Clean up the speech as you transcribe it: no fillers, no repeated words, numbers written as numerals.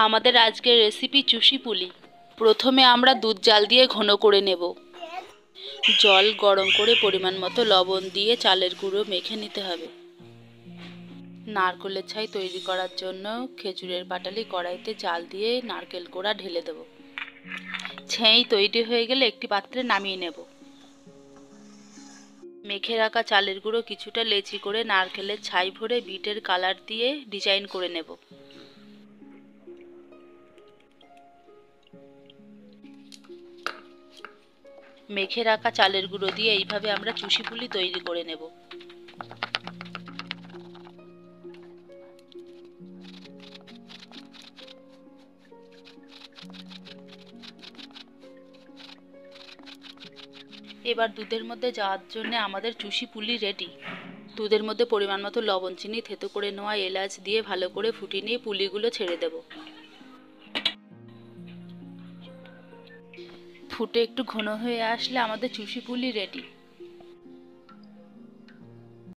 আমাদের আজকের রেসিপি চুষি পুলি। প্রথমে আমরা দুধ জাল দিয়ে ঘন করে নেব। জল গরম করে পরিমাণ মতো লবণ দিয়ে চালের গুঁড়ো মেখে নিতে হবে। নারকেলের ছাই তৈরি করার জন্য খেজুরের পাটালি কড়াইতে জাল দিয়ে নারকেল কোড়া ঢেলে দেব। ছেঁই তৈরি হয়ে গেলে একটি পাত্রে নামিয়ে নেব। মেখে রাখা চালের গুঁড়ো কিছুটা লেচি করে নারকেলের ছাই ভরে বিটের কালার দিয়ে ডিজাইন করে নেব। মেখে রাখা চালের গুঁড়ো দিয়ে এইভাবে আমরা চুষি পুলি তৈরি করে নেব। এবার দুধের মধ্যে যাওয়ার জন্য আমাদের চুষি পুলি রেডি। দুধের মধ্যে পরিমাণ মতো লবণ, চিনি, থেতো করে নেওয়া এলাচ দিয়ে ভালো করে ফুটিয়ে নিয়ে পুলিগুলো ছেড়ে দেব। ফুটে একটু ঘন হয়ে আসলে আমাদের চুষি পুলি রেডি।